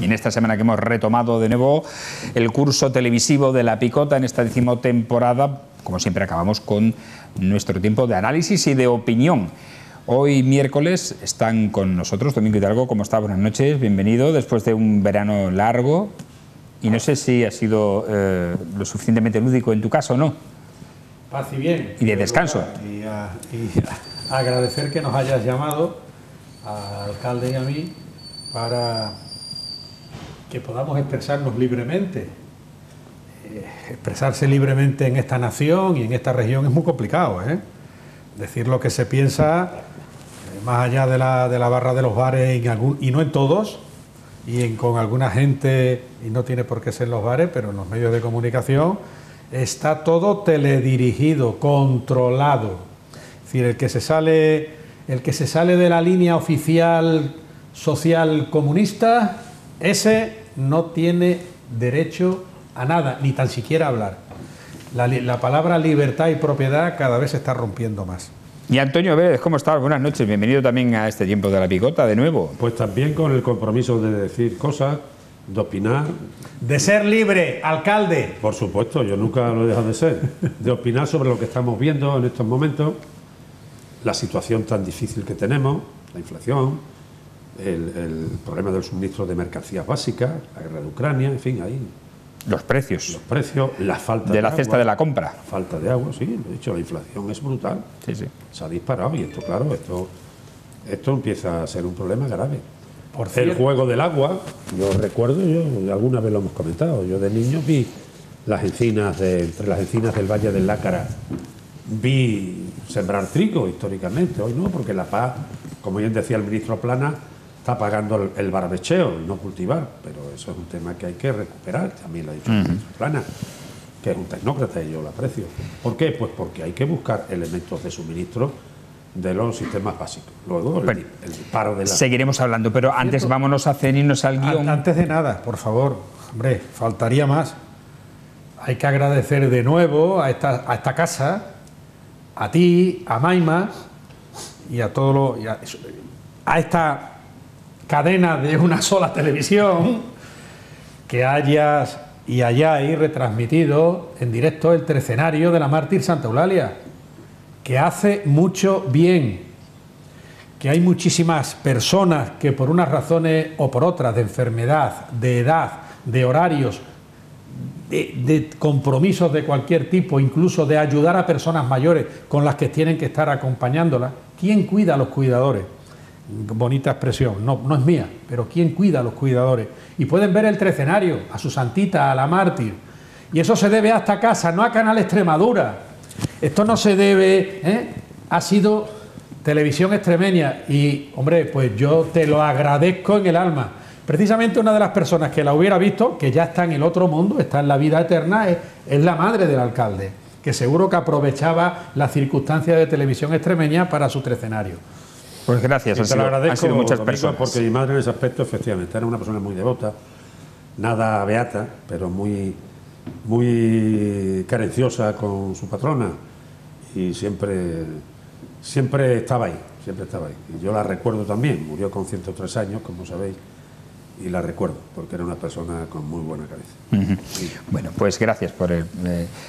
Y en esta semana que hemos retomado de nuevo el curso televisivo de La Picota en esta 10ª temporada, como siempre acabamos con nuestro tiempo de análisis y de opinión. Hoy miércoles están con nosotros Domingo Hidalgo. ¿Cómo está? Buenas noches, bienvenido después de un verano largo. Y no sé si ha sido lo suficientemente lúdico en tu caso o no. Paz y bien. Y de descanso. Y agradecer que nos hayas llamado al alcalde y a mí para que podamos expresarnos libremente. Expresarse libremente en esta nación y en esta región es muy complicado, ¿eh? Decir lo que se piensa, más allá de la barra de los bares, y no en todos, con alguna gente, y no tiene por qué ser los bares, pero en los medios de comunicación, está todo teledirigido, controlado. Es decir, el que se sale de la línea oficial social comunista, ese no tiene derecho a nada, ni tan siquiera a hablar. La palabra libertad y propiedad cada vez se está rompiendo más. Y Antonio Vélez, ¿cómo estás? Buenas noches, bienvenido también a este tiempo de La Picota de nuevo. Pues también con el compromiso de decir cosas, de opinar. De ser libre, alcalde. Por supuesto, yo nunca lo he dejado de ser. De opinar sobre lo que estamos viendo en estos momentos, la situación tan difícil que tenemos, la inflación, el problema del suministro de mercancías básicas, la guerra de Ucrania, en fin, ahí. Los precios, la falta de la cesta de la compra. Falta de agua, sí, de hecho la inflación es brutal. Sí, sí. Se ha disparado y esto, claro, esto empieza a ser un problema grave. Por cierto, el juego del agua, yo recuerdo, alguna vez lo hemos comentado, yo de niño vi entre las encinas del Valle del Lácara, vi sembrar trigo históricamente, hoy no, porque La Paz, como bien decía el ministro Plana, está pagando el barbecheo y no cultivar, pero eso es un tema que hay que recuperar, también lo ha dicho el ministro Plana, que es un tecnócrata y yo lo aprecio. ¿Por qué? Pues porque hay que buscar elementos de suministro de los sistemas básicos. Luego el paro de la... Seguiremos hablando, pero antes vámonos a cenirnos al guión. Antes de nada, por favor, hombre, faltaría más. Hay que agradecer de nuevo a esta casa, a ti, a Maima y a todo a esta cadena de una sola televisión que hayas y hayáis retransmitido en directo el trecenario de la mártir Santa Eulalia, que hace mucho bien, que hay muchísimas personas que por unas razones o por otras, de enfermedad, de edad, de horarios, de compromisos de cualquier tipo, incluso de ayudar a personas mayores con las que tienen que estar acompañándolas. ¿Quién cuida a los cuidadores? Bonita expresión, no es mía, pero ¿quién cuida a los cuidadores? Y pueden ver el trecenario, a su santita, a la mártir. Y eso se debe a esta casa, no a Canal Extremadura. Esto no se debe, ha sido Televisión Extremeña. Y, hombre, pues yo te lo agradezco en el alma. Precisamente una de las personas que la hubiera visto, que ya está en el otro mundo, está en la vida eterna, es la madre del alcalde, que seguro que aprovechaba las circunstancias de Televisión Extremeña para su trecenario. Pues gracias, han sido muchas personas. Porque mi madre en ese aspecto, efectivamente, era una persona muy devota, nada beata, pero muy carenciosa con su patrona, y siempre estaba ahí, Y yo la recuerdo también, murió con 103 años, como sabéis, y la recuerdo, porque era una persona con muy buena cabeza. Sí. Bueno, pues gracias por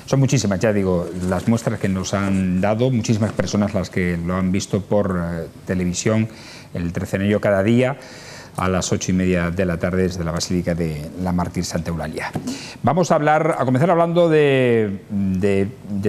son muchísimas, ya digo, las muestras que nos han dado, muchísimas personas las que lo han visto por televisión, el trecenario cada día, a las 8:30 de la tarde desde la Basílica de la Mártir Santa Eulalia. Vamos a comenzar hablando de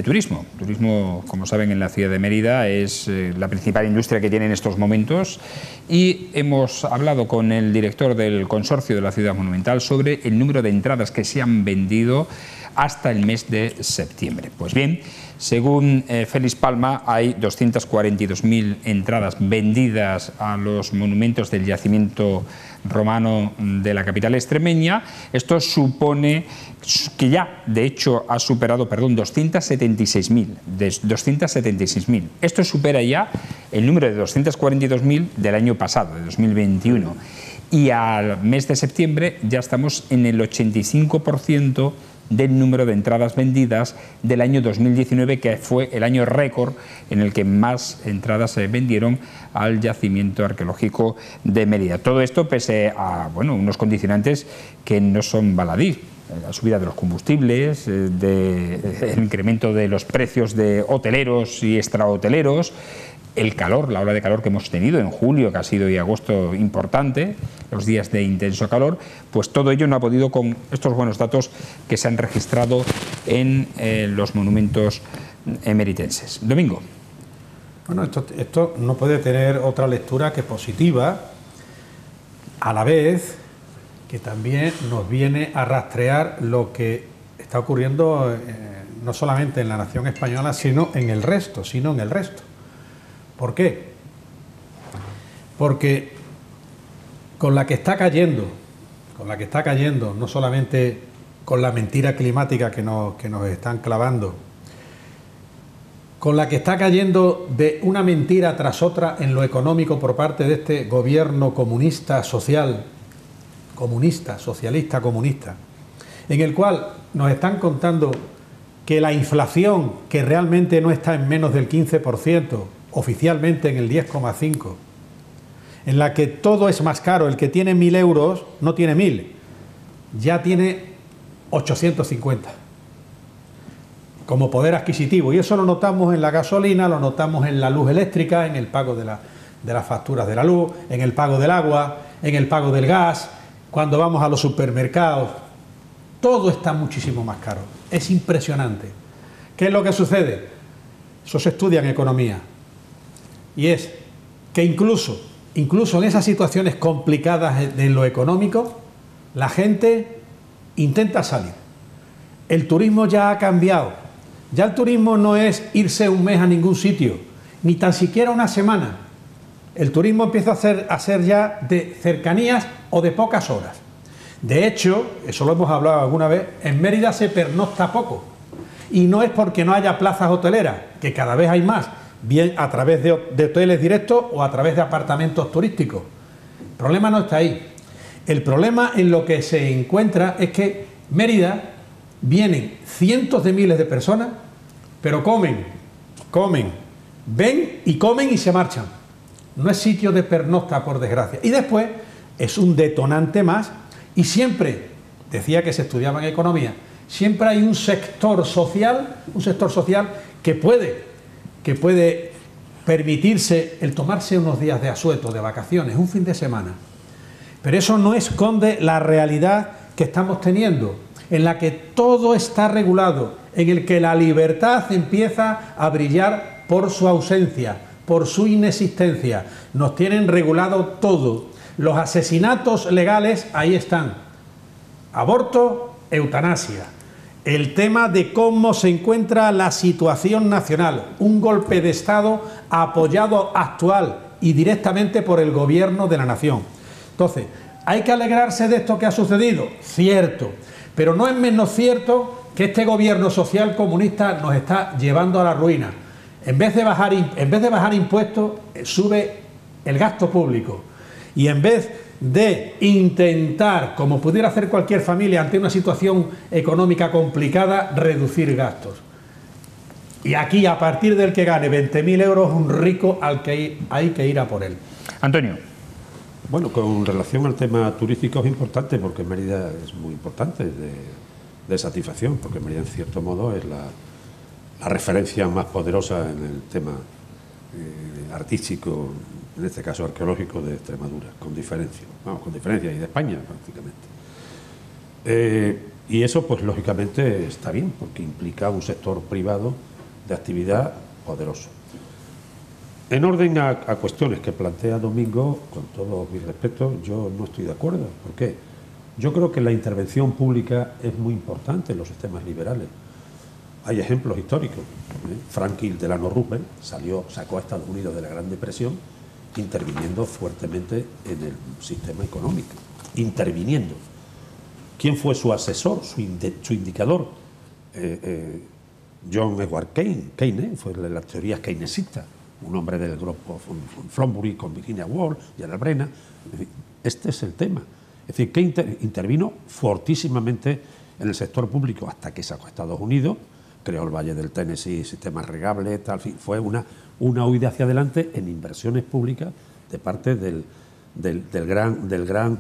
turismo. Turismo, como saben, en la ciudad de Mérida es la principal industria que tiene en estos momentos, y hemos hablado con el director del consorcio de la ciudad monumental sobre el número de entradas que se han vendido hasta el mes de septiembre. Pues bien, según Félix Palma, hay 242.000 entradas vendidas a los monumentos del yacimiento romano de la capital extremeña. Esto supone que ya, de hecho, ha superado, 276.000. Esto supera ya el número de 242.000 del año pasado, de 2021. Y al mes de septiembre ya estamos en el 85% del número de entradas vendidas del año 2019, que fue el año récord en el que más entradas se vendieron al yacimiento arqueológico de Mérida. Todo esto pese a unos condicionantes que no son baladí: la subida de los combustibles, el incremento de los precios de hoteleros y extrahoteleros, el calor, la ola de calor que hemos tenido en julio, que ha sido, y agosto, importante, los días de intenso calor. Pues todo ello no ha podido con estos buenos datos que se han registrado en los monumentos emeritenses. Domingo. Bueno, esto no puede tener otra lectura que positiva, a la vez que también nos viene a rastrear lo que está ocurriendo no solamente en la nación española, sino en el resto. ¿Por qué? Porque con la que está cayendo, no solamente con la mentira climática que nos están clavando, con la que está cayendo de una mentira tras otra en lo económico por parte de este gobierno comunista, socialista, en el cual nos están contando que la inflación, que realmente no está en menos del 15%, oficialmente en el 10,5%, en la que todo es más caro, el que tiene 1.000 euros no tiene 1.000, ya tiene 850 como poder adquisitivo, y eso lo notamos en la gasolina, lo notamos en la luz eléctrica, en el pago de las facturas de la luz, en el pago del agua, en el pago del gas, cuando vamos a los supermercados, todo está muchísimo más caro. Es impresionante. ¿Qué es lo que sucede? Eso se estudia en economía, y es que incluso en esas situaciones complicadas de lo económico, la gente intenta salir. El turismo ya ha cambiado. Ya el turismo no es irse un mes a ningún sitio, ni tan siquiera una semana. El turismo empieza a ser ya de cercanías o de pocas horas. De hecho, eso lo hemos hablado alguna vez, en Mérida se pernocta poco. Y no es porque no haya plazas hoteleras, que cada vez hay más, bien a través de hoteles directos o a través de apartamentos turísticos. El problema no está ahí. El problema en lo que se encuentra es que Mérida vienen cientos de miles de personas, pero comen, ven y comen y se marchan. No es sitio de pernocta, por desgracia. Y después es un detonante más, y siempre, decía que se estudiaba en economía, siempre hay un sector social que puede permitirse el tomarse unos días de asueto, de vacaciones, un fin de semana. Pero eso no esconde la realidad que estamos teniendo, en la que todo está regulado, en el que la libertad empieza a brillar por su ausencia, por su inexistencia. Nos tienen regulado todo. Los asesinatos legales ahí están. Aborto, eutanasia. El tema de cómo se encuentra la situación nacional, un golpe de Estado apoyado actual y directamente por el gobierno de la nación. Entonces, ¿hay que alegrarse de esto que ha sucedido? Cierto. Pero no es menos cierto que este gobierno social comunista nos está llevando a la ruina. En vez de bajar impuestos, sube el gasto público. Y en vez de intentar, como pudiera hacer cualquier familia ante una situación económica complicada, reducir gastos. Y aquí, a partir del que gane 20.000 euros, un rico al que hay que ir a por él. Antonio. Bueno, con relación al tema turístico es importante, porque Mérida es muy importante de satisfacción, porque Mérida en cierto modo es la referencia más poderosa en el tema artístico, en este caso arqueológico, de Extremadura, con diferencia, y de España prácticamente. Y eso pues lógicamente está bien, porque implica un sector privado de actividad poderoso. En orden a cuestiones que plantea Domingo, con todo mi respeto, yo no estoy de acuerdo. ¿Por qué? Yo creo que la intervención pública es muy importante en los sistemas liberales. Hay ejemplos históricos. Franklin Delano Roosevelt sacó a Estados Unidos de la Gran Depresión interviniendo fuertemente en el sistema económico. Interviniendo. ¿Quién fue su asesor, su indicador? John Edward Keynes, fue de las teorías keynesistas. Un hombre del grupo Flonbury con Virginia Woolf y Ana Brenna. Este es el tema. Es decir, que intervino fortísimamente en el sector público hasta que sacó a Estados Unidos, creó el Valle del Tennessee, sistemas regables, tal, fue una huida hacia adelante en inversiones públicas de parte del gran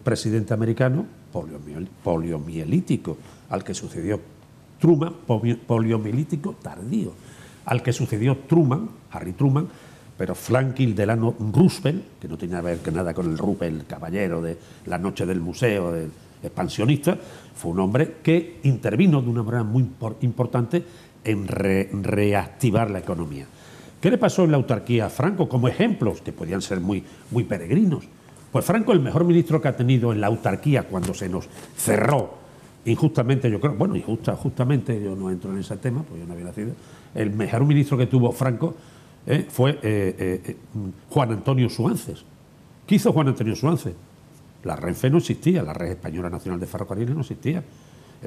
presidente americano poliomielítico, al que sucedió Truman, poliomielítico tardío, al que sucedió Truman, Harry Truman, pero Franklin Delano Roosevelt, que no tenía que ver nada con el Roosevelt, el caballero de la noche del museo, el expansionista, fue un hombre que intervino de una manera muy importante en reactivar la economía. ¿Qué le pasó en la autarquía a Franco? Como ejemplos que podían ser muy peregrinos. Pues Franco, el mejor ministro que ha tenido en la autarquía cuando se nos cerró injustamente, yo creo, bueno, justamente, yo no entro en ese tema, pues yo no había nacido, el mejor ministro que tuvo Franco fue Juan Antonio Suances. ¿Qué hizo Juan Antonio Suances? La Renfe no existía, la Red Española Nacional de Ferrocarriles no existía,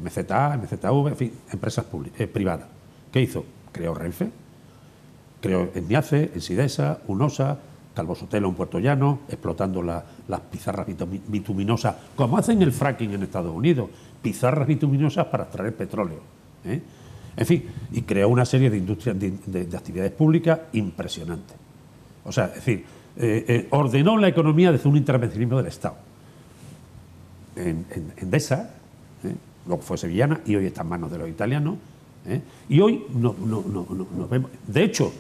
MZA, MZV, en fin, empresas privadas. ¿Qué hizo? Creó Renfe, creó Enmiace, Ensidesa, Unosa, Calvo Sotelo en Puerto Llano, explotando las pizarras bituminosas, como hacen el fracking en Estados Unidos, pizarras bituminosas para extraer petróleo. En fin, y creó una serie de industrias, de actividades públicas impresionantes. O sea, es decir, ordenó la economía desde un intervencionismo del Estado. En Endesa, luego fue sevillana y hoy está en manos de los italianos. Y hoy no vemos. De hecho,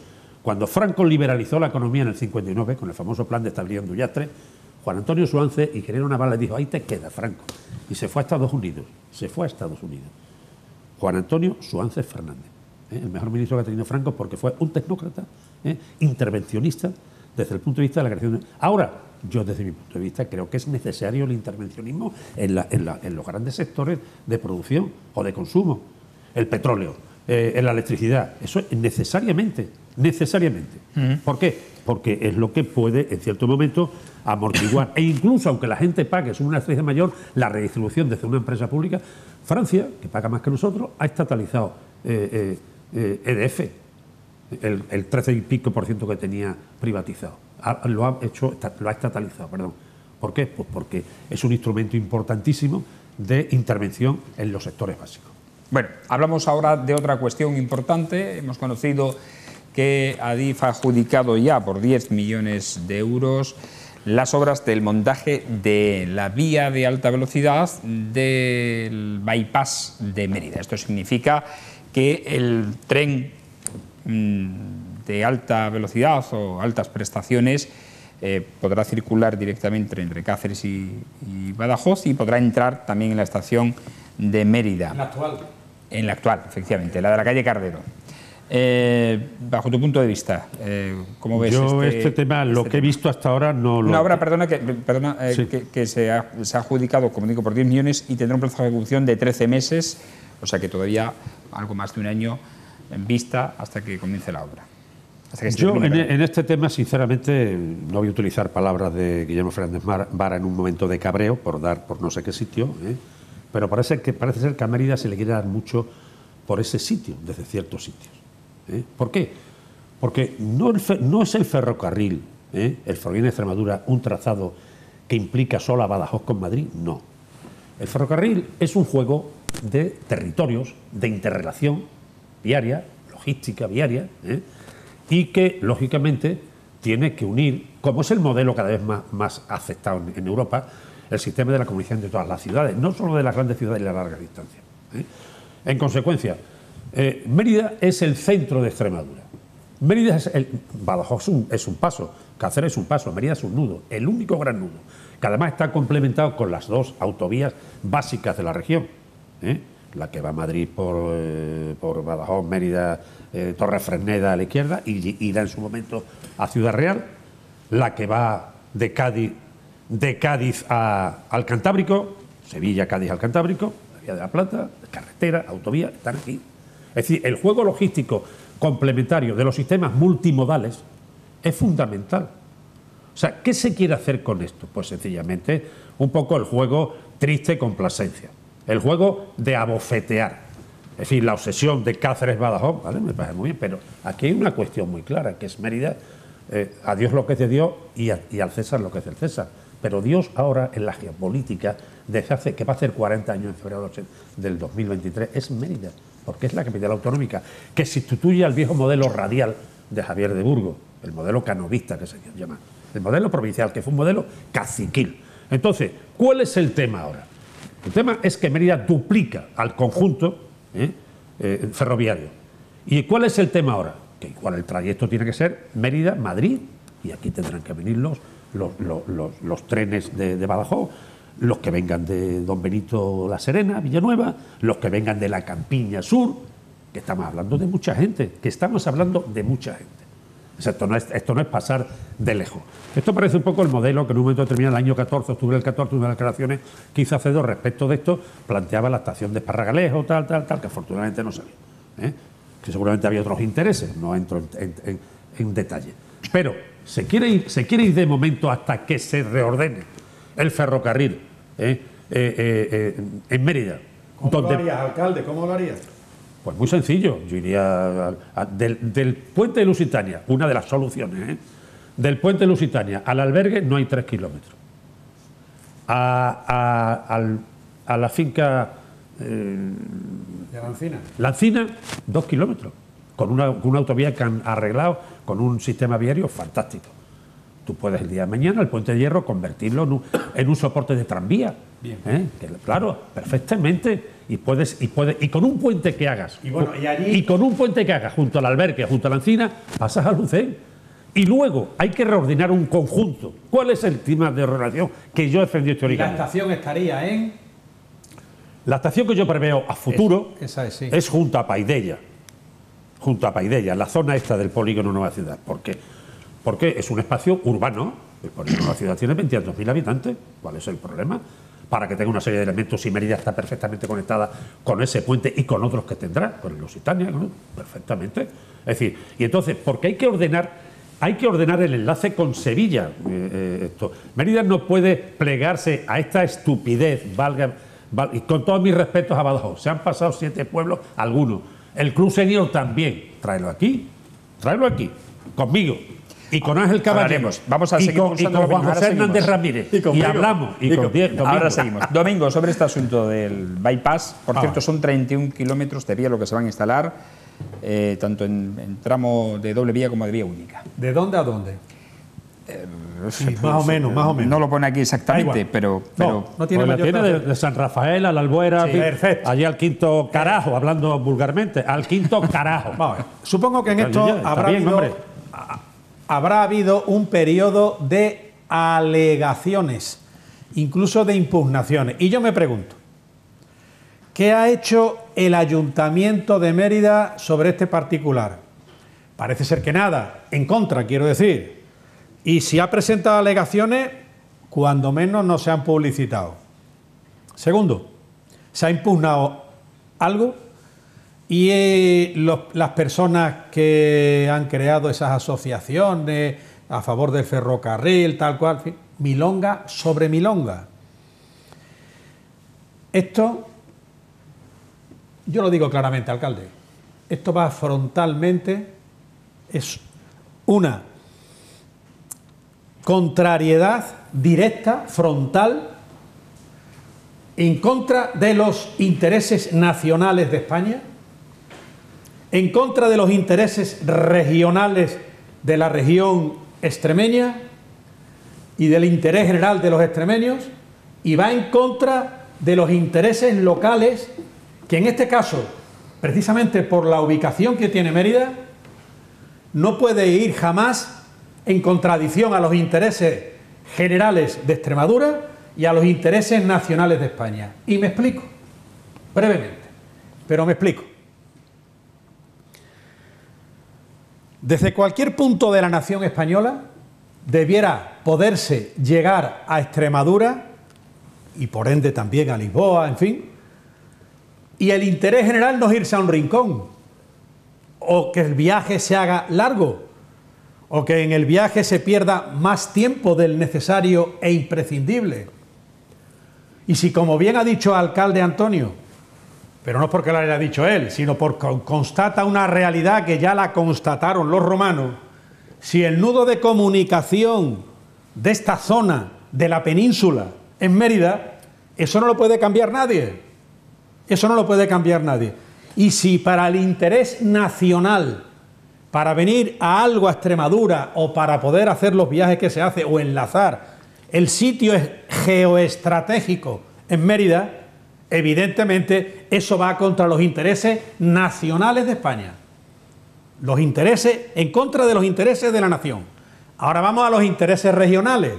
cuando Franco liberalizó la economía en el 59, con el famoso plan de estabilidad en Dullastre, Juan Antonio Suances, ingeniero naval, le dijo: ahí te queda, Franco. Y se fue a Estados Unidos. Juan Antonio Suances Fernández, el mejor ministro que ha tenido Franco, porque fue un tecnócrata, intervencionista, desde el punto de vista de la creación de... Ahora, yo desde mi punto de vista creo que es necesario el intervencionismo en los grandes sectores de producción o de consumo. El petróleo, en la electricidad, eso es necesariamente. ¿Por qué? Porque es lo que puede, en cierto momento, amortiguar. E incluso, aunque la gente pague, es una estrategia mayor, la redistribución desde una empresa pública. Francia, que paga más que nosotros, ha estatalizado EDF, el 13 y pico % que tenía privatizado. Lo ha estatalizado, perdón. ¿Por qué? Pues porque es un instrumento importantísimo de intervención en los sectores básicos. Bueno, hablamos ahora de otra cuestión importante. Hemos conocido que Adif ha adjudicado ya por 10 millones de euros las obras del montaje de la vía de alta velocidad del bypass de Mérida. Esto significa que el tren de alta velocidad o altas prestaciones podrá circular directamente entre Cáceres y Badajoz y podrá entrar también en la estación de Mérida. ¿En la actual? En la actual, efectivamente, la de la calle Cardero. Bajo tu punto de vista, ¿cómo ves este tema? Lo que he visto hasta ahora no lo... Una obra, Sí. que se ha adjudicado, como digo, por 10 millones y tendrá un plazo de ejecución de 13 meses, o sea que todavía algo más de un año en vista hasta que comience la obra. Yo en este tema, sinceramente, no voy a utilizar palabras de Guillermo Fernández Vara en un momento de cabreo por no sé qué sitio, pero parece ser que a Mérida se le quiere dar mucho por ese sitio, desde ciertos sitios. ¿Por qué? Porque no es el ferrocarril, el ferrocarril de Extremadura, un trazado que implica solo a Badajoz con Madrid, no. El ferrocarril es un juego de territorios, de interrelación viaria, logística viaria, y que, lógicamente, tiene que unir, como es el modelo cada vez más aceptado en Europa, el sistema de la comunicación de todas las ciudades, no solo de las grandes ciudades y las largas distancias. En consecuencia, Mérida es el centro de Extremadura. Mérida Badajoz es un paso, Cáceres es un paso, Mérida es un nudo, el único gran nudo, que además está complementado con las dos autovías básicas de la región. La que va a Madrid por Badajoz, Mérida, Torrefresneda a la izquierda y da en su momento a Ciudad Real, la que va de Cádiz al Cantábrico, Sevilla, Cádiz al Cantábrico, la Vía de la Plata, carretera, autovía, están aquí. Es decir, el juego logístico complementario de los sistemas multimodales es fundamental. O sea, ¿qué se quiere hacer con esto? Pues sencillamente un poco el juego triste complacencia, el juego de abofetear. Es decir, la obsesión de Cáceres-Badajoz, ¿vale? Me parece muy bien, pero aquí hay una cuestión muy clara, que es Mérida, a Dios lo que es de Dios y al César lo que es del César. Pero Dios ahora en la geopolítica, desde hace, que va a hacer 40 años en febrero del 2023, es Mérida, porque es la capital autonómica, que sustituye al viejo modelo radial de Javier de Burgos, el modelo canovista que se llama, el modelo provincial, que fue un modelo caciquil. Entonces, ¿cuál es el tema ahora? El tema es que Mérida duplica al conjunto ferroviario. ¿Y cuál es el tema ahora? Que igual el trayecto tiene que ser Mérida-Madrid, y aquí tendrán que venir los trenes de Badajoz, los que vengan de Don Benito La Serena, Villanueva, los que vengan de la Campiña Sur, que estamos hablando de mucha gente, Esto no es pasar de lejos. Esto parece un poco el modelo que en un momento determinado, el año 14, octubre del 14, una de las declaraciones que hizo Acedo respecto de esto, planteaba la estación de Esparragalejo, tal, que afortunadamente no salió. Que seguramente había otros intereses, no entro en detalle. Pero se quiere ir de momento hasta que se reordene el ferrocarril en Mérida. ¿Cómo lo harías, alcalde? ¿Cómo lo harías? Pues muy sencillo, yo iría del puente de Lusitania, una de las soluciones, del puente de Lusitania al albergue no hay 3 kilómetros. A la finca ¿De la Encina? La Encina, 2 kilómetros, con una autovía que han arreglado, con un sistema viario fantástico. Tú puedes el día de mañana el puente de hierro convertirlo en un soporte de tranvía. Bien. Claro, perfectamente. Y con un puente que hagas, con un puente que hagas junto al albergue, junto a la Encina, pasas a Lucén. Y luego hay que reordenar un conjunto. ¿Cuál es el tema de relación que yo he defendido históricamente? La estación estaría en... La estación que yo preveo a futuro es junto a Paidella. Junto a Paidella, la zona esta del polígono Nueva Ciudad. ¿Por qué? Porque es un espacio urbano. El polígono Nueva Ciudad tiene 22.000 habitantes. ¿Cuál es el problema? Para que tenga una serie de elementos, y Mérida está perfectamente conectada con ese puente y con otros que tendrá, con el Lusitania, ¿no? Perfectamente. Es decir, y entonces, porque hay que ordenar el enlace con Sevilla. Mérida no puede plegarse a esta estupidez, y con todos mis respetos a Badajoz. Se han pasado 7 pueblos, algunos. El Club Senior también. Tráelo aquí, conmigo. Y con Ángel Caballero, vamos a seguir y con Juan José Hernández Ramírez, y hablamos. Ahora seguimos. Domingo, sobre este asunto del bypass, por cierto, son 31 kilómetros de vía lo que se van a instalar, tanto en tramo de doble vía como de vía única. ¿De dónde a dónde? Sí, más o menos. No lo pone aquí exactamente, pero no tiene pues la tiene de San Rafael a la Albuera, perfecto. Allí al quinto carajo, hablando vulgarmente, al quinto carajo. Vamos a ver. Supongo que en esto habrá habido un periodo de alegaciones, incluso de impugnaciones. Y yo me pregunto, ¿qué ha hecho el Ayuntamiento de Mérida sobre este particular? Parece ser que nada, en contra, quiero decir. Y si ha presentado alegaciones, cuando menos no se han publicitado. Segundo, ¿se ha impugnado algo? Y las personas que han creado esas asociaciones a favor del ferrocarril, tal cual, en fin, milonga sobre milonga. Esto, yo lo digo claramente, alcalde, esto va frontalmente, es una contrariedad directa, frontal, en contra de los intereses nacionales de España, en contra de los intereses regionales de la región extremeña y del interés general de los extremeños, y va en contra de los intereses locales que en este caso, precisamente por la ubicación que tiene Mérida, no puede ir jamás en contradicción a los intereses generales de Extremadura y a los intereses nacionales de España. Y me explico, brevemente, pero me explico. Desde cualquier punto de la nación española debiera poderse llegar a Extremadura y por ende también a Lisboa, en fin, y el interés general no es irse a un rincón o que el viaje se haga largo o que en el viaje se pierda más tiempo del necesario e imprescindible. Y si, como bien ha dicho el alcalde Antonio, pero no porque lo haya dicho él, sino porque constata una realidad que ya la constataron los romanos, si el nudo de comunicación de esta zona de la península en Mérida, eso no lo puede cambiar nadie. Eso no lo puede cambiar nadie. Y si para el interés nacional, para venir a algo a Extremadura o para poder hacer los viajes que se hace o enlazar, el sitio es geoestratégico en Mérida, evidentemente eso va contra los intereses nacionales de España. Los intereses, en contra de los intereses de la nación. Ahora vamos a los intereses regionales.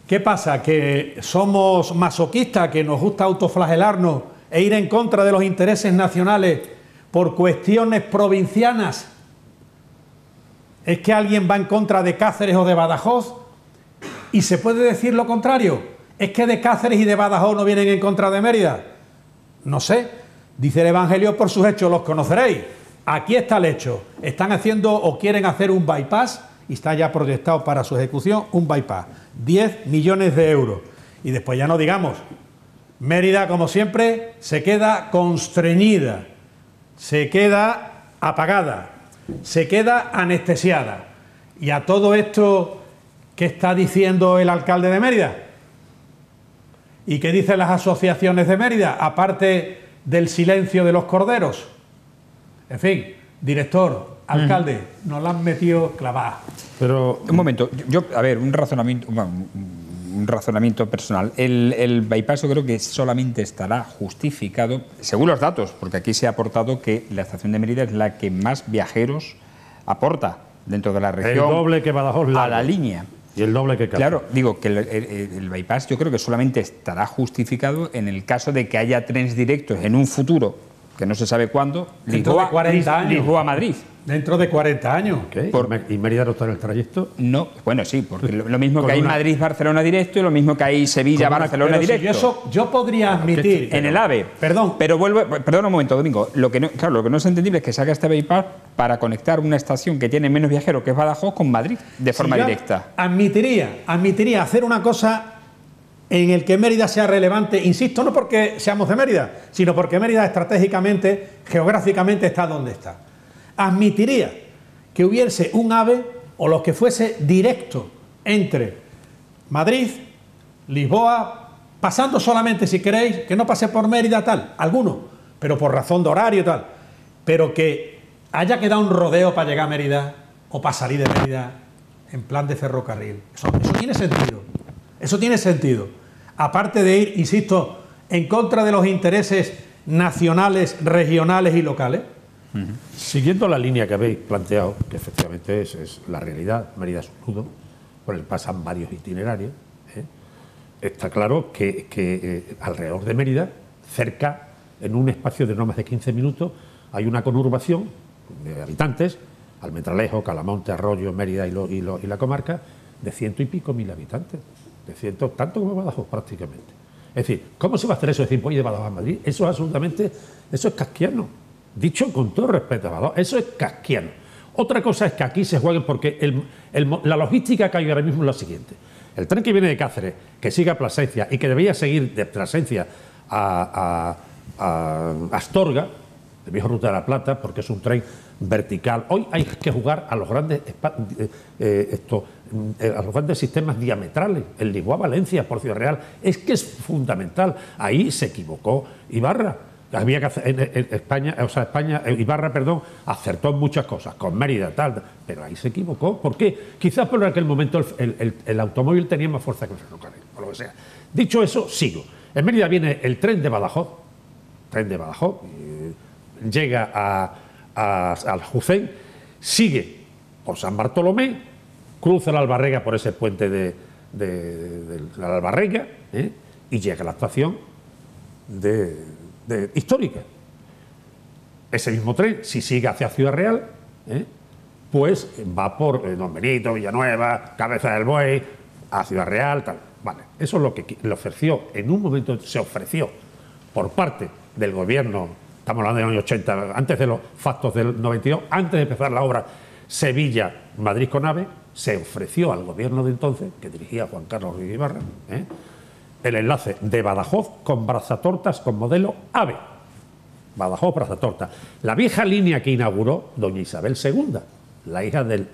¿Qué pasa? ¿Que somos masoquistas, que nos gusta autoflagelarnos e ir en contra de los intereses nacionales por cuestiones provincianas? ¿Es que alguien va en contra de Cáceres o de Badajoz? ¿Y se puede decir lo contrario? ¿Es que de Cáceres y de Badajoz no vienen en contra de Mérida? No sé. Dice el Evangelio: por sus hechos los conoceréis. Aquí está el hecho. Están haciendo o quieren hacer un bypass y está ya proyectado para su ejecución un bypass. 10 millones de euros. Y después ya no digamos. Mérida, como siempre, se queda constreñida, se queda apagada, se queda anestesiada. Y a todo esto, ¿qué está diciendo el alcalde de Mérida? ¿Y qué dicen las asociaciones de Mérida? Aparte del silencio de los corderos. En fin, director, alcalde, nos la han metido clavada. Pero un momento, a ver, un razonamiento personal. El bypass yo creo que solamente estará justificado, según los datos, porque aquí se ha aportado que la estación de Mérida es la que más viajeros aporta dentro de la región. el doble que Badajoz a la línea. Y el doble que Cáceres. Claro, digo que el bypass yo creo que solamente estará justificado en el caso de que haya trenes directos en un futuro, que no se sabe cuándo, Dentro de 40 años. Lisboa-Madrid. Dentro de 40 años. ¿Qué? ¿Y Mérida no está en el trayecto? No, bueno, sí, porque lo mismo que hay Madrid-Barcelona directo y lo mismo que hay Sevilla-Barcelona directo. Si yo podría admitir... En el AVE. Perdón. Pero perdón un momento, Domingo. Lo que no es entendible es que se haga este bypass para conectar una estación que tiene menos viajeros, que es Badajoz, con Madrid, de forma directa. Admitiría hacer una cosa en el que Mérida sea relevante, insisto, no porque seamos de Mérida, sino porque Mérida estratégicamente, geográficamente está donde está. Admitiría que hubiese un AVE o lo que fuese directo entre Madrid, Lisboa, pasando solamente, si queréis, que no pase por Mérida tal, alguno, pero por razón de horario tal, pero que haya quedado un rodeo para llegar a Mérida o para salir de Mérida en plan de ferrocarril. Eso tiene sentido. Eso tiene sentido. Aparte de ir, insisto, en contra de los intereses nacionales, regionales y locales. Siguiendo la línea que habéis planteado, que efectivamente es la realidad, Mérida es un nudo, por el pasan varios itinerarios, está claro que alrededor de Mérida, cerca, en un espacio de no más de 15 minutos, hay una conurbación de habitantes, Almendralejo, Calamonte, Arroyo, Mérida y la comarca, de 100 y pico mil habitantes, de 100, tanto como Badajoz prácticamente. Es decir, ¿cómo se va a hacer eso de decir, voy de Badajoz a Madrid? Eso es absolutamente, eso es casquiano. Dicho con todo respeto a Badajoz, eso es casquiano. Otra cosa es que aquí se jueguen porque la logística que hay ahora mismo es la siguiente. El tren que viene de Cáceres, que sigue a Plasencia y que debería seguir de Plasencia a Astorga, de Viejo Ruta de la Plata, porque es un tren vertical. Hoy hay que jugar a los grandes sistemas diametrales. El Lisboa-Valencia por Ciudad Real es que es fundamental. Ahí se equivocó Ibarra. Había que hacer, en España, Ibarra, acertó en muchas cosas, con Mérida, tal, pero ahí se equivocó. ¿Por qué? Quizás por aquel momento el automóvil tenía más fuerza que el ferrocarril, o lo que sea. Dicho eso, sigo. En Mérida viene el tren de Badajoz, llega al Jucén, sigue por San Bartolomé, cruza la Albarrega por ese puente de la Albarrega, y llega a la estación histórica. Ese mismo tren, si sigue hacia Ciudad Real, pues va por Don Benito, Villanueva, Cabeza del Buey, a Ciudad Real, tal. Vale, eso es lo que le ofreció, en un momento se ofreció por parte del gobierno, estamos hablando de los años 80, antes de los factos del 92, antes de empezar la obra Sevilla-Madrid con AVE, se ofreció al gobierno de entonces, que dirigía Juan Carlos Ruiz Ibarra, el enlace de Badajoz con Brazatortas con modelo AVE. Badajoz, Brazatortas. La vieja línea que inauguró doña Isabel II, la hija del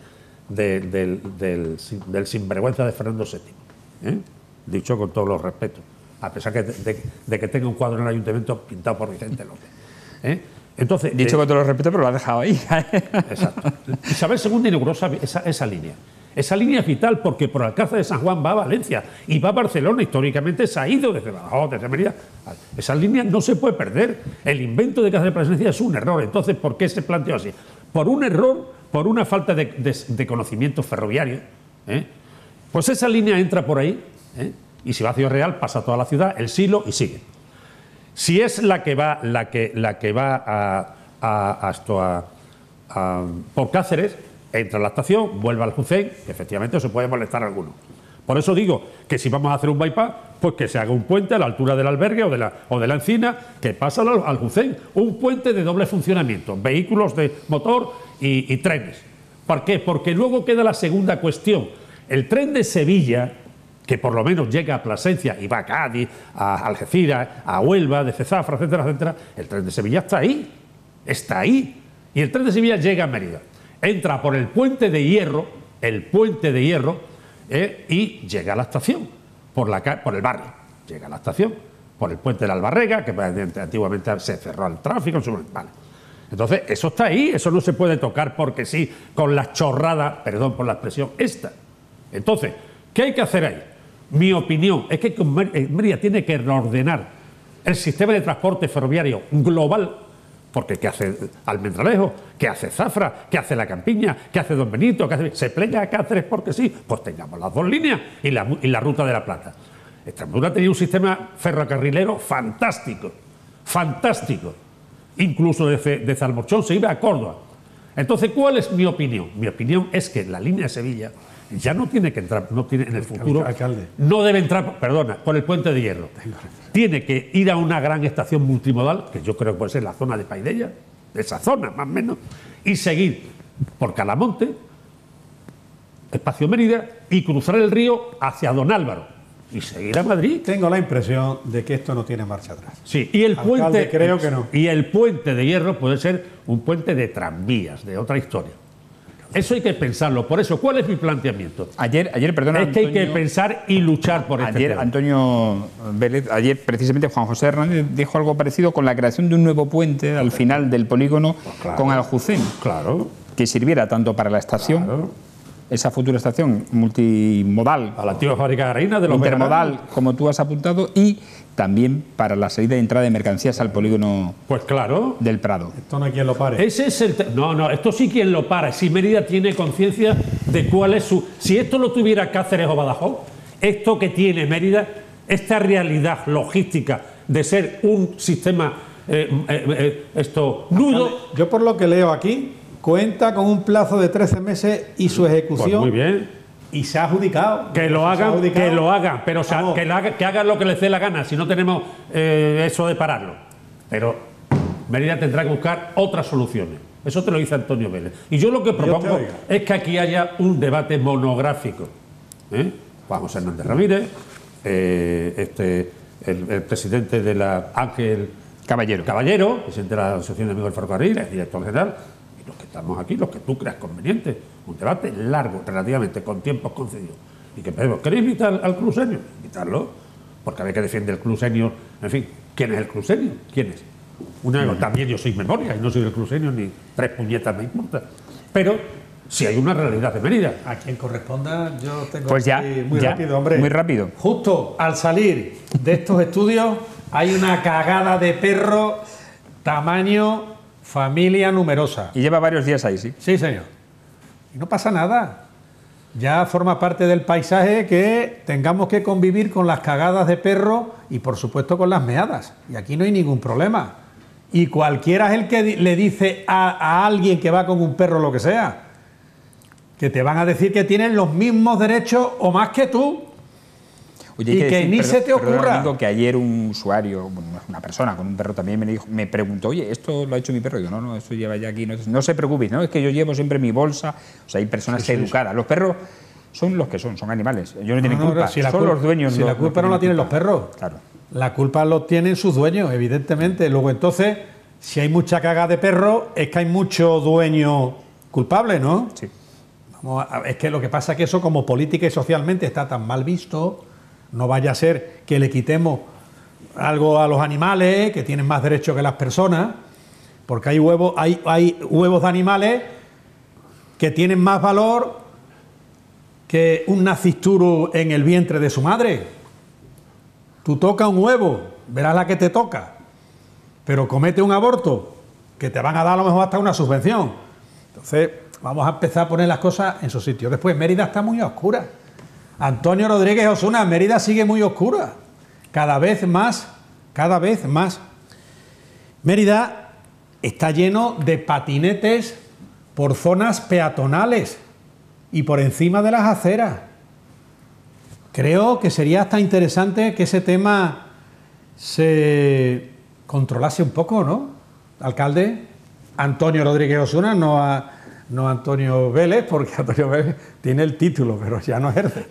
sinvergüenza de Fernando VII. Dicho con todos los respetos, a pesar de que tenga un cuadro en el ayuntamiento pintado por Vicente López. Entonces, dicho con todos los respetos, pero lo ha dejado ahí. Exacto. Isabel II inauguró esa línea. Esa línea es vital porque por Alcázar de San Juan va a Valencia y va a Barcelona. Históricamente se ha ido desde Badajoz, desde Mérida. Esa línea no se puede perder. El invento de Cáceres Plasencia es un error. Entonces, ¿por qué se planteó así? Por un error, por una falta de conocimiento ferroviario. Pues esa línea entra por ahí y si va a Ciudad Real pasa toda la ciudad, el Silo y sigue. Si es la que va por Cáceres, entra a la estación, vuelve al Aljucén, que efectivamente se puede molestar a alguno. Por eso digo que si vamos a hacer un bypass, pues que se haga un puente a la altura del albergue o de la encina, que pasa al Aljucén. Un puente de doble funcionamiento, vehículos de motor y trenes. ¿Por qué? Porque luego queda la segunda cuestión. El tren de Sevilla, que por lo menos llega a Plasencia y va a Cádiz, a Algeciras, a Huelva, de Cezafra, etcétera, etcétera, el tren de Sevilla está ahí. Y el tren de Sevilla llega a Mérida. Entra por el puente de hierro, y llega a la estación, por el barrio. Llega a la estación, por el puente de la Albarrega, que antiguamente se cerró al tráfico. Vale. Entonces, eso está ahí, eso no se puede tocar porque sí, con la chorrada, perdón por la expresión, esta. Entonces, ¿qué hay que hacer ahí? Mi opinión es que Mérida tiene que reordenar el sistema de transporte ferroviario global. Porque ¿qué hace Almendralejo? ¿Qué hace Zafra? ¿Qué hace La Campiña? ¿Qué hace Don Benito? ¿Se plega a Cáceres porque sí? Pues tengamos las dos líneas y la Ruta de la Plata. Extremadura tenía un sistema ferrocarrilero fantástico. Incluso desde Almorchón se iba a Córdoba. Entonces, ¿cuál es mi opinión? Mi opinión es que la línea de Sevilla ya no tiene que entrar, no tiene en el futuro, no debe entrar, perdona, por el puente de hierro. Tiene que ir a una gran estación multimodal, que yo creo que puede ser la zona de Paidella, de esa zona más o menos, y seguir por Calamonte, Espacio Mérida, y cruzar el río hacia Don Álvaro, y seguir a Madrid. Tengo la impresión de que esto no tiene marcha atrás. Sí, y el puente, creo que no. Y el puente de hierro puede ser un puente de tranvías, de otra historia. Eso hay que pensarlo. Por eso, ¿cuál es mi planteamiento? Ayer, perdona, es que Antonio, hay que pensar y luchar por este tema. Antonio Vélez, ayer precisamente Juan José Hernández dijo algo parecido con la creación de un nuevo puente al final del polígono con Aljucén. Claro. Que sirviera tanto para la estación, esa futura estación multimodal, a la antigua fábrica de harina, de los intermodal, veteranos, como tú has apuntado, y también para la salida y entrada de mercancías al polígono del Prado. Esto no hay quien lo pare. Ese es no, esto sí quien lo para. Si Mérida tiene conciencia de cuál es su... Si esto lo tuviera Cáceres o Badajoz, esto que tiene Mérida, esta realidad logística de ser un sistema nudo... Yo por lo que leo aquí, cuenta con un plazo de 13 meses y su ejecución... Pues muy bien. Y se ha adjudicado. Que lo hagan, pero que hagan lo que les dé la gana, si no tenemos eso de pararlo. Pero Mérida tendrá que buscar otras soluciones. Eso te lo dice Antonio Vélez. Y yo lo que propongo es que aquí haya un debate monográfico. Juan José Hernández Ramírez, el presidente de la Ángel Caballero, presidente de la Asociación de Amigos del Ferrocarril, el director general, y los que estamos aquí, los que tú creas conveniente. Un debate largo, relativamente, con tiempos concedidos. Y que pedimos, ¿queréis invitar al Club Senior? Invitarlo, porque a ver qué defiende el Club Senior. En fin, ¿quién es el Club Senior? ¿Quién es? También yo soy memoria y no soy del Club Senior, ni 3 puñetas me importa. Pero si hay una realidad de Mérida. A quien corresponda, yo tengo pues ya, muy rápido, hombre. Muy rápido. Justo al salir de estos estudios hay una cagada de perro tamaño familia numerosa. Y lleva varios días ahí, sí. Sí, señor. Y no pasa nada. Ya forma parte del paisaje que tengamos que convivir con las cagadas de perro y, por supuesto, con las meadas. Y aquí no hay ningún problema. Y cualquiera es el que le dice a alguien que va con un perro lo que sea, que te van a decir que tienen los mismos derechos o más que tú. Oye, y que ni se te ocurra. Digo que ayer un usuario, una persona con un perro también me preguntó, oye, ¿esto lo ha hecho mi perro? Y digo, no, esto lleva ya aquí. No se preocupes, ¿no? Es que yo llevo siempre mi bolsa. O sea, hay personas educadas. Los perros son los que son animales. Ellos no tienen culpa. Son los dueños. Si la culpa no la tienen los perros. Claro. La culpa lo tienen sus dueños, evidentemente. Luego, entonces, si hay mucha caga de perro, es que hay mucho dueño culpable, ¿no? Sí. Es que lo que pasa es que eso, como política y socialmente, está tan mal visto, No vaya a ser que le quitemos algo a los animales, que tienen más derechos que las personas, porque hay huevos de animales que tienen más valor que un nacisturo en el vientre de su madre. Tú tocas un huevo, verás la que te toca, pero comete un aborto, que te van a dar a lo mejor hasta una subvención. Entonces, vamos a empezar a poner las cosas en su sitio. Después, Mérida está muy oscura. Antonio Rodríguez Osuna, Mérida sigue muy oscura. Cada vez más, cada vez más. Mérida está lleno de patinetes por zonas peatonales y por encima de las aceras. Creo que sería hasta interesante que ese tema se controlase un poco, ¿no? Alcalde, Antonio Rodríguez Osuna, no Antonio Vélez, porque Antonio Vélez tiene el título, pero ya no ejerce.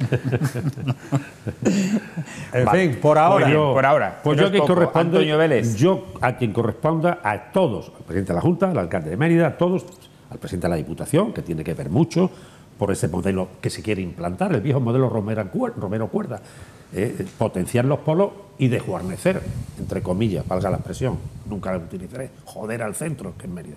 En fin, por ahora. Por ahora. Pues yo a quien corresponde, Antonio Vélez. yo a quien corresponda, a todos, al presidente de la Junta, al alcalde de Mérida, a todos, al presidente de la Diputación, que tiene que ver mucho por ese modelo que se quiere implantar, el viejo modelo Romero Cuerda, potenciar los polos y desguarnecer, entre comillas, valga la expresión, nunca la utilizaré, joder al centro, que es Mérida.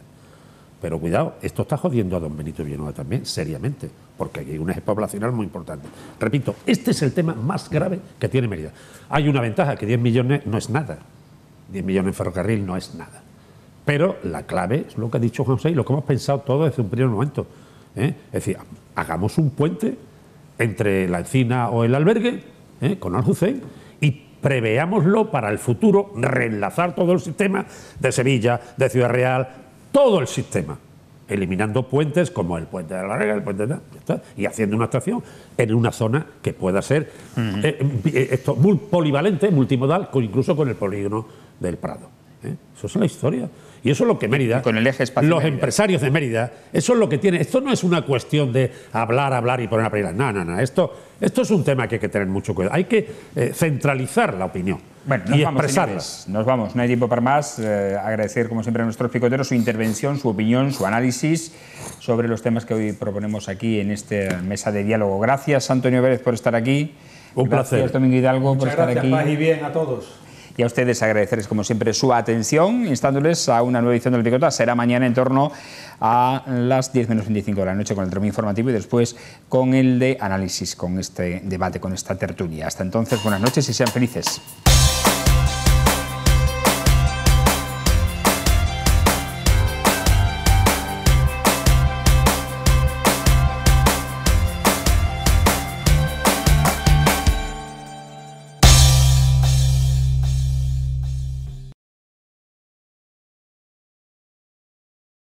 Pero cuidado, esto está jodiendo a don Benito Villanueva también, seriamente, porque aquí hay una poblacional muy importante. Repito, este es el tema más grave que tiene Mérida. Hay una ventaja, que 10 millones no es nada. 10 millones en ferrocarril no es nada. Pero la clave es lo que ha dicho José y lo que hemos pensado todos desde un primer momento. Es decir, hagamos un puente entre la Encina o el albergue, con Aljucén, y preveámoslo para el futuro, reenlazar todo el sistema de Sevilla, de Ciudad Real, todo el sistema, eliminando puentes como el puente de la Rega, el puente de y haciendo una estación en una zona que pueda ser muy polivalente, multimodal, incluso con el polígono del Prado. Eso es la historia. Y eso es lo que Mérida, con el eje espacio los Mérida. Empresarios de Mérida, eso es lo que tiene. Esto no es una cuestión de hablar y poner a pelear. No. Esto es un tema que hay que tener mucho cuidado. Hay que centralizar la opinión y expresarla. Nos vamos, no hay tiempo para más. Agradecer, como siempre, a nuestros picoteros su intervención, su opinión, su análisis sobre los temas que hoy proponemos aquí en esta mesa de diálogo. Gracias, Antonio Vélez, por estar aquí. Un placer. Gracias, Domingo Hidalgo, por estar aquí. Paz y bien a todos. Y a ustedes agradecerles, como siempre, su atención, instándoles a una nueva edición del Picota. Será mañana en torno a las 10 menos 25 de la noche con el tramo informativo y después con el de análisis, con este debate, con esta tertulia. Hasta entonces, buenas noches y sean felices.